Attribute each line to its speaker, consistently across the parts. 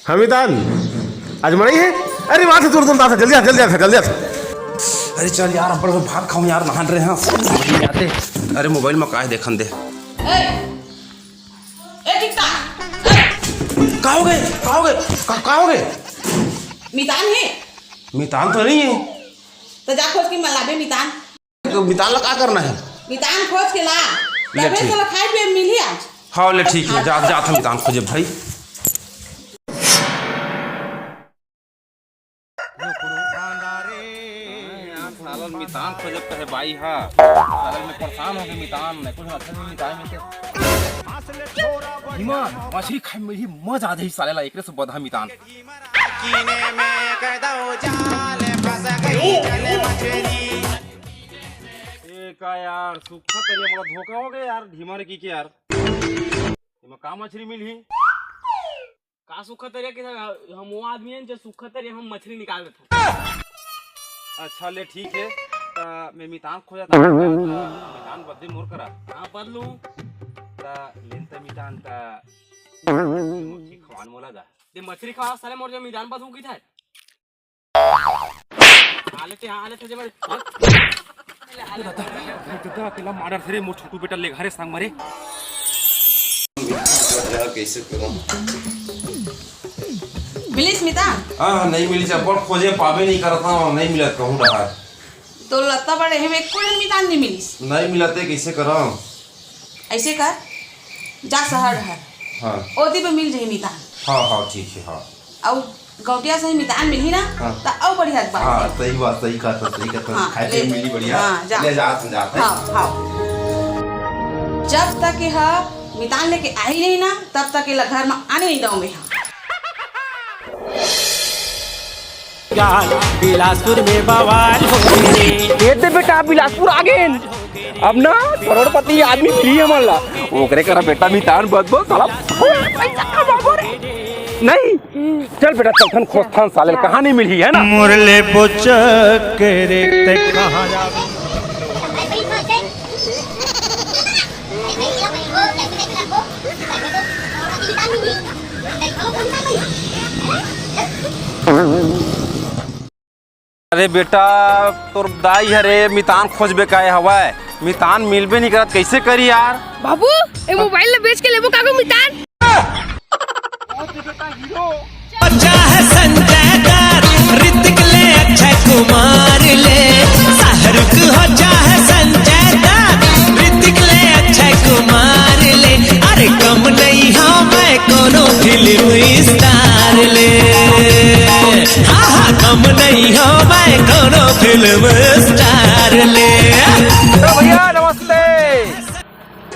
Speaker 1: हमीदान आज मरई है। अरे वहां से दूर दूर था, जल्दी आ जल्दी आ जल्दी आ।
Speaker 2: अरे चल यार अब भात खाऊं यार, नहान रहे हैं समझ नहीं आते। अरे मोबाइल में काहे देखन दे। कहाँ हो गए?
Speaker 3: मितान है?
Speaker 2: मितान तो नहीं है।
Speaker 3: तो जा खोज के मलाबे मितान।
Speaker 2: तो मितान ला क्या करना है?
Speaker 3: मितान खोज के ला,
Speaker 2: ले
Speaker 3: तबे
Speaker 2: ठीक।
Speaker 3: तो खाए पिए मिली आज।
Speaker 2: हाँ ले ठीक है, जा था मितान खोजे भाई। मितान खोजे कहे भाई हा सालन में परेशान हो गए। मितान में कुछ अच्छा नहीं मितान में हिमा मछली खाए में ही मजा आ जाई साले ला एकरे से बधा मितान कीने में कदौ जाल फंस गई जले मछली। ए का यार सुखा तरिया बड़ा धोखा हो गया यार ढीमा रे की के यार। हिमा का मछली मिली
Speaker 4: का सुखा तरिया के हम वो आदमी हैं जो सुखा तरिया हम मछली निकाल देते हैं।
Speaker 2: अच्छा ले ठीक है। मैं मितान खोजा था मितान बदले मोर करा
Speaker 4: हाँ बदलू
Speaker 2: लेन त मितान ता मछली खवान मोला दा
Speaker 4: ते मछली खा साले मोर जो मैदान बदलू की था आले थे जब
Speaker 2: तो अकेला मार रे मोर छोटू बेटा ले घरे संग मरे कैसे करूं।
Speaker 3: मिली मितान?
Speaker 2: हाँ नहीं मिली चप्पल खोजे पावे नहीं करता हूँ, नहीं मिला कहूँ रहा
Speaker 3: तो लत्ता बड़े हम एक कोई मितान नहीं मिली।
Speaker 2: नहीं मिलते कैसे करा।
Speaker 3: ऐसे कर जा शहर है
Speaker 2: हाँ
Speaker 3: ओदी पे मिल जाए मितान।
Speaker 2: हाँ ठीक है। हाँ
Speaker 3: और गौटिया से मितान मिली ना तो और बढ़िया बात
Speaker 2: हाँ
Speaker 3: है।
Speaker 2: सही बात सही कहता
Speaker 3: हाँ,
Speaker 2: खाए पे मिली बढ़िया।
Speaker 3: हाँ, जा।
Speaker 2: ले जाते
Speaker 3: हाँ जब तक यह मितान लेके आई नहीं ना तब तक ये घर में आने नहीं दूंगे।
Speaker 5: बिलासपुर में बवाल हो गए बेटा, बिलासपुर आ गए। अब ना करोड़पति आदमी फ्री है मल्ला ओकरे करा बेटा मितान बदबो साला पैसा कमाबो रे। नहीं चल बेटा चल थन खोस्थान साले कहां नहीं मिली है ना मुरले बोचक के देखते कहां जावे।
Speaker 2: अरे बेटा तोर दाई हरे मितान खोजबे काहे हवाए मितान मिलबे नहीं करत कैसे करी यार।
Speaker 6: बाबू ए मोबाइल ले बेच के लेबो कागो मितान।
Speaker 5: बच्चा है संजय दत्त ऋतिक ले अक्षय कुमार ले शाहरुख हो चाहे संजय दत्त ऋतिक ले अक्षय कुमार ले। अरे कम नहीं हाँ मैं कोनो फिल्म स्टार ले। हाँ कम नहीं हो मैं कोनो फिल्म स्टार ले।
Speaker 2: भैया नमस्ते।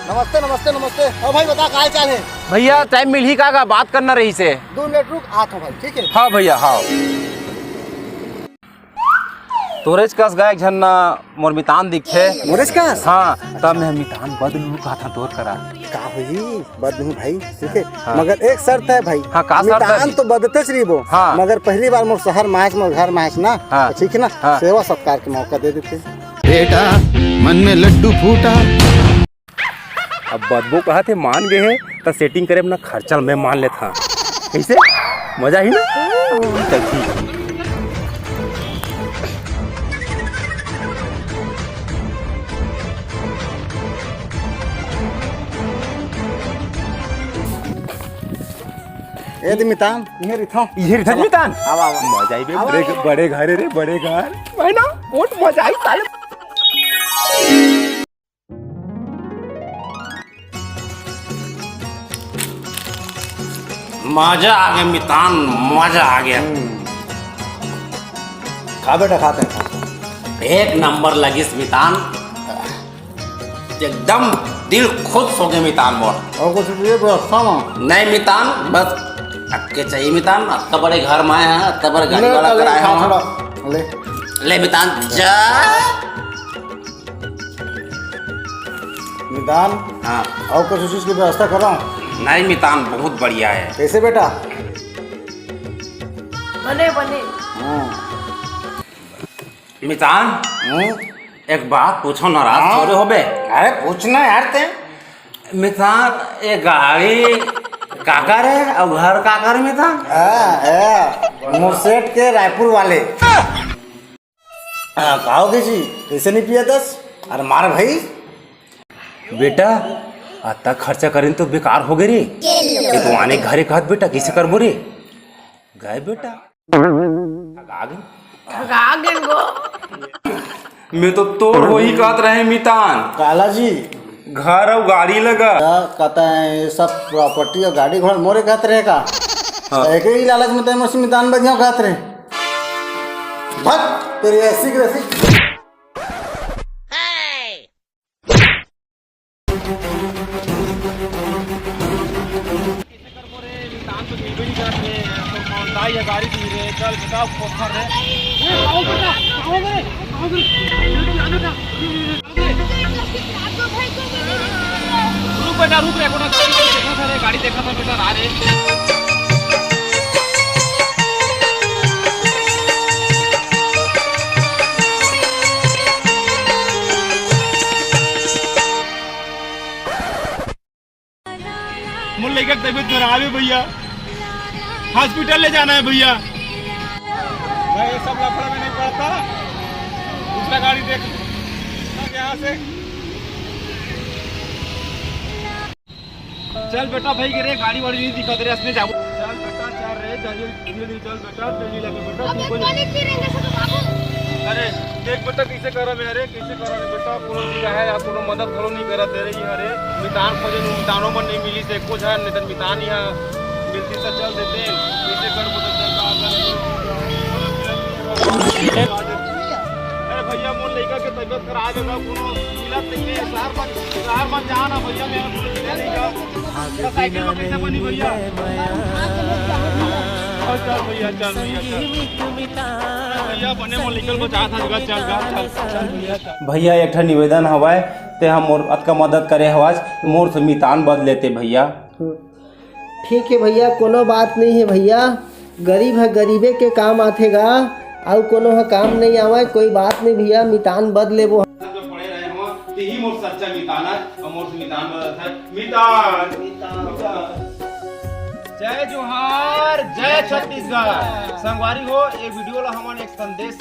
Speaker 7: नमस्ते नमस्ते नमस्ते। और भाई बता क्या चाल है?
Speaker 2: भैया टाइम मिल ही का बात करना रही से
Speaker 7: 2 मिनट रुक आता हूँ भाई ठीक है।
Speaker 2: हाँ भैया हाँ तोरेज कस गायक झन्ना मोर मितान दिखे
Speaker 7: मोरेज का
Speaker 2: हाँ तब मैं मितान बदलू कहा था तोर करा
Speaker 7: का हुई बदलू भाई ठीक है। हाँ। मगर एक शर्त है भाई।
Speaker 2: हाँ का शर्त है?
Speaker 7: मितान तो बदते श्रीबो
Speaker 2: हाँ।
Speaker 7: मगर पहली बार मोर शहर माच मोर घर माच ना
Speaker 2: हाँ।
Speaker 7: ठीक है ना।
Speaker 2: हाँ।
Speaker 7: सेवा सत्कार के मौका दे देते
Speaker 8: बेटा मन में लड्डू फूटा।
Speaker 2: अब बदबू कहा थे मान गए हैं तो सेटिंग करे अपना खर्चा मैं मान लेता कैसे मजा ही ना। चल ठीक है।
Speaker 7: ए दी मितान ये रिथो
Speaker 2: मितान मजा ही बड़े घर रे बड़े घर है ना बहुत मजा आई साले। मजा आ गया मितान मजा आ गया।
Speaker 7: खा बेटा खाते हैं।
Speaker 4: एक नंबर लगी मितान एकदम दिल खुश हो गया मितान मोर।
Speaker 7: और कुछ ये व्यवस्था में
Speaker 4: नहीं मितान बस अक्के चाहिए मितान अत्ता बड़े घर में आए हैं अत्ता बड़े गाड़ी वाला कराए हैं
Speaker 7: ले
Speaker 4: ले मितान जा
Speaker 7: मितान।
Speaker 4: हाँ
Speaker 7: और कुछ चीज की व्यवस्था कर रहा हूँ।
Speaker 4: नहीं मितान बहुत बढ़िया है।
Speaker 7: कैसे बेटा?
Speaker 6: बने बने
Speaker 4: मितान एक बात पूछो नाराज थोड़े हो बे।
Speaker 7: अरे पूछना यार ते
Speaker 4: मितान ये गाड़ी काका रे अब घर काकर में था
Speaker 7: मुर्शेद के रायपुर वाले कहोगे जी कैसे नहीं पिया दस अरे मार भाई
Speaker 2: बेटा अत्ता खर्चा करें तो बेकार हो गए रे ये तो आने घरे कहत बेटा कैसे कर बोरे गए बेटा मैं तो तोड़ वही कहत रहे मितान
Speaker 7: काला जी
Speaker 2: घर और गाड़ी लगा
Speaker 7: कहता है ये सब प्रॉपर्टी और गाड़ी घोड़ा मोरे कहते रहेगा एक ही लालच में तो मसीदान बढ़िया कहते रहे भग तेरी ऐसी की वैसी
Speaker 2: गाड़ी देखा था बेटा आ रहे मुझे लेकर तबीयत खराब है भैया हॉस्पिटल ले जाना है भैया मैं ये सब लफड़ा में नहीं पड़ता दूसरा गाड़ी देख यहाँ से चल बेटा भाई गिरे गाड़ी वाड़ी नहीं दिखा तेरे असली जाओ चल बेटा चल रे जल्दी चल बेटा जल्दी लगे बेटा ठीक हो अरे देख बेटा कैसे कर रहा अरे कैसे कर रहा बेटा कोनो है या कोनो मदद करो नहीं करा तेरे ही अरे मितान खोजे मितानों में नहीं मिली से कुछ है नहीं तो मितान यहाँ मिलती तो चल देते कैसे कर अरे भैया मोर लड़का के तबीयत खराब है कोनो मिलत नहीं है शहर में जाना भैया मेरा नहीं का साइकिल में कैसे बनी भैया चल भैया चल भैया बने मोर निकल बचा था चल भैया एक ठा निवेदन हवाए ते हम मोर अतका मदद करे हवाज मोर से मितान बद लेते भैया
Speaker 9: ठीक है भैया कोनो बात नहीं है भैया गरीब है गरीबे के काम आथेगा और कोनो है काम नहीं आवा कोई बात नहीं भैया मितान बद ले वो
Speaker 2: ही मोर सच्चा मितान है और मोर से मितान बदलता है मितान जय जोहार जय छत्तीसगढ़ संगवारी हो एक वीडियो ला हमन एक संदेश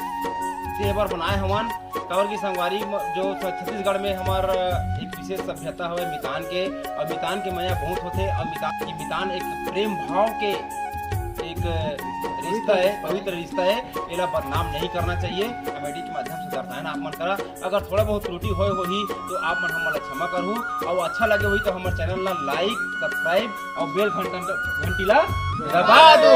Speaker 2: देवर बनाए हमन काबर की संगवारी जो छत्तीसगढ़ में हमार एक विशेष सभ्यता है मितान के और मितान के माया बहुत होते और मितान एक प्रेम भाव के एक रिश्ता है पवित्र रिश्ता है एला बदनाम नहीं करना चाहिए कमेडी के माध्यम से दर्शाए आप मन करा अगर थोड़ा बहुत त्रुटि हो ही तो आप मन हमला क्षमा करू और अच्छा लगे हुई तो हमारे चैनल ला लाइक सब्सक्राइब और बेल घंटी ला दबा दो।